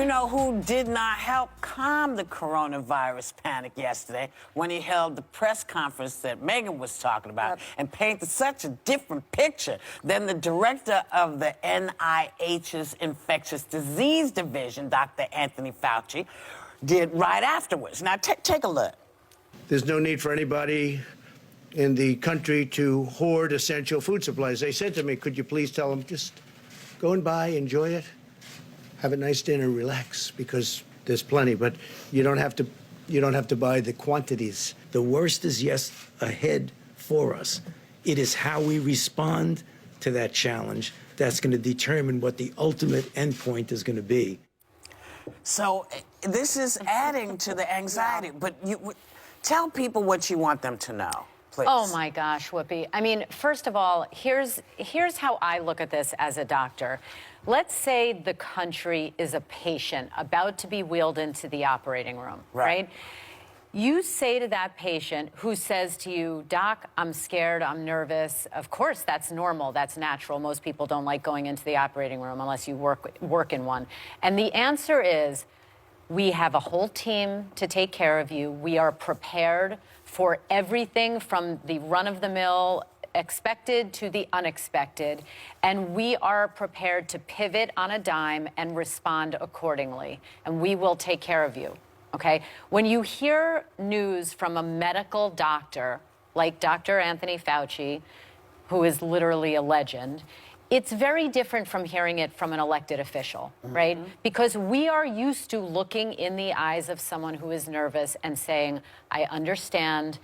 know who did not help calm the coronavirus panic yesterday when he held the press conference that Megan was talking about and painted such a different picture than the director of the NIH's Infectious Disease Division, Dr. Anthony Fauci, did right afterwards. Now, take a look. There's no need for anybody in the country to hoard essential food supplies. They said to me, could you please tell them, just go and buy, enjoy it, have a nice dinner, relax, because there's plenty, but you don't have to buy the quantities. The worst is yes ahead for us. It is how we respond to that challenge that's going to determine what the ultimate endpoint is going to be. So this is adding to the anxiety, but you tell people what you want them to know, please. Oh my gosh, Whoopi. I mean, first of all, here's how I look at this as a doctor. Let's say the country is a patient about to be wheeled into the operating room, right? You say to that patient who says to you, Doc, I'm scared, I'm nervous. Of course, that's normal, that's natural. Most people don't like going into the operating room unless you work in one. And the answer is, we have a whole team to take care of you. We are prepared for everything from the run-of-the-mill expected to the unexpected, and we are prepared to pivot on a dime and respond accordingly, and we will take care of you, okay? When you hear news from a medical doctor like Dr. Anthony Fauci, who is literally a legend, it's very different from hearing it from an elected official, right? Because we are used to looking in the eyes of someone who is nervous and saying, I understand,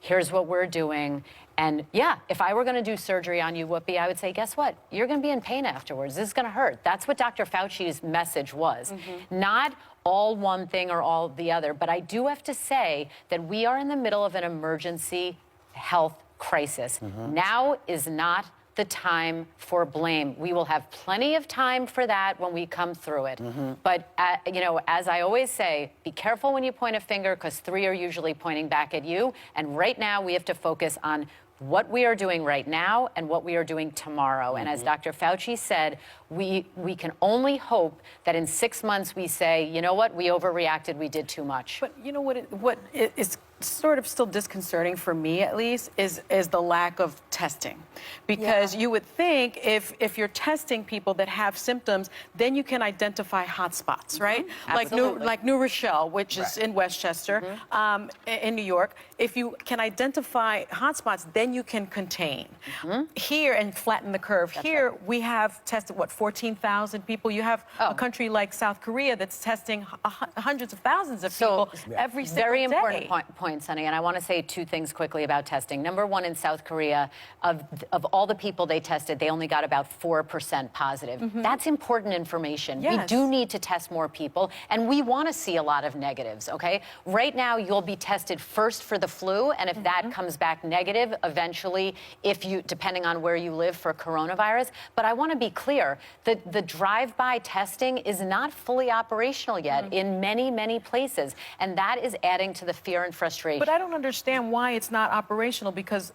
here's what we're doing. And yeah, if I were going to do surgery on you, Whoopi, I would say, guess what? You're going to be in pain afterwards. This is going to hurt. That's what Dr. Fauci's message was. Not all one thing or all the other. But I do have to say that we are in the middle of an emergency health crisis. Now is not the time for blame. We will have plenty of time for that when we come through it. But, you know, as I always say, be careful when you point a finger, because three are usually pointing back at you. And right now, we have to focus on what we are doing right now and what we are doing tomorrow. And as Dr. Fauci said, we can only hope that in 6 months we say, you know what, we overreacted, we did too much. But you know what is sort of still disconcerting for me, at least, is the lack of testing. Because you would think if you're testing people that have symptoms, then you can identify hotspots, right? Like New Rochelle, which is in Westchester, in New York. If you can identify hotspots, then you can contain. Here, and flatten the curve. Here, we have tested, what, 14,000 people? You have a country like South Korea that's testing hundreds of thousands of people every single day. Very important point, Sonny, and I want to say two things quickly about testing. Number one, in South Korea, of all the people they tested, they only got about 4% positive. That's important information. We do need to test more people, and we want to see a lot of negatives, okay? Right now, you'll be tested first for the flu, and if that comes back negative, eventually, if you, depending on where you live, for coronavirus. But I want to be clear, the drive-by testing is not fully operational yet in many, many places, and that is adding to the fear and frustration. But I don't understand why it's not operational, because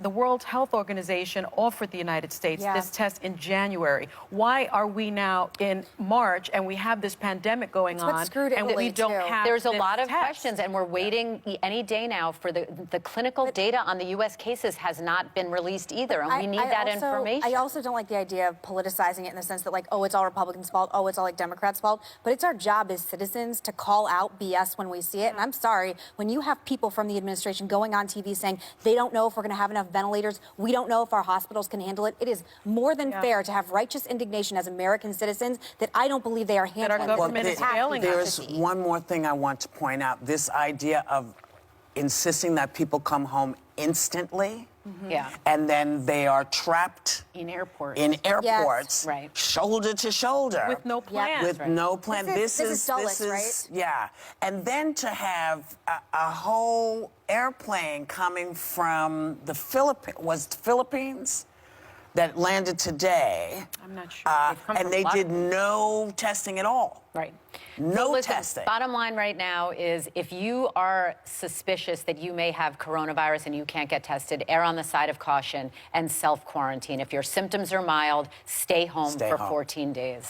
the World Health Organization offered the United States this test in January. Why are we now in March and we have this pandemic going on and we don't have There's a lot of test. questions, and we're waiting any day now for the clinical data on the U.S. cases has not been released either, and we need that information. I also don't like the idea of politicizing it in the sense that, like, oh, it's all Republicans' fault, oh, it's all like Democrats' fault. But it's our job as citizens to call out BS when we see it. And I'm sorry, when you have people from the administration going on TV saying they don't know if we're going to have enough ventilators, we don't know if our hospitals can handle it, it is more than fair to have righteous indignation as American citizens that I don't believe they are handling. Our government is failing us. There's one more thing I want to point out. This idea of insisting that people come home instantly. And then they are trapped in airports, shoulder to shoulder, with no plan. With no plan. This is Dulles, right? Yeah. And then to have a whole airplane coming from the Philippines that landed today. I'm not sure. And they did no testing at all. Right. No listen, testing. Bottom line right now is, if you are suspicious that you may have coronavirus and you can't get tested, err on the side of caution and self-quarantine. If your symptoms are mild, stay home for 14 days.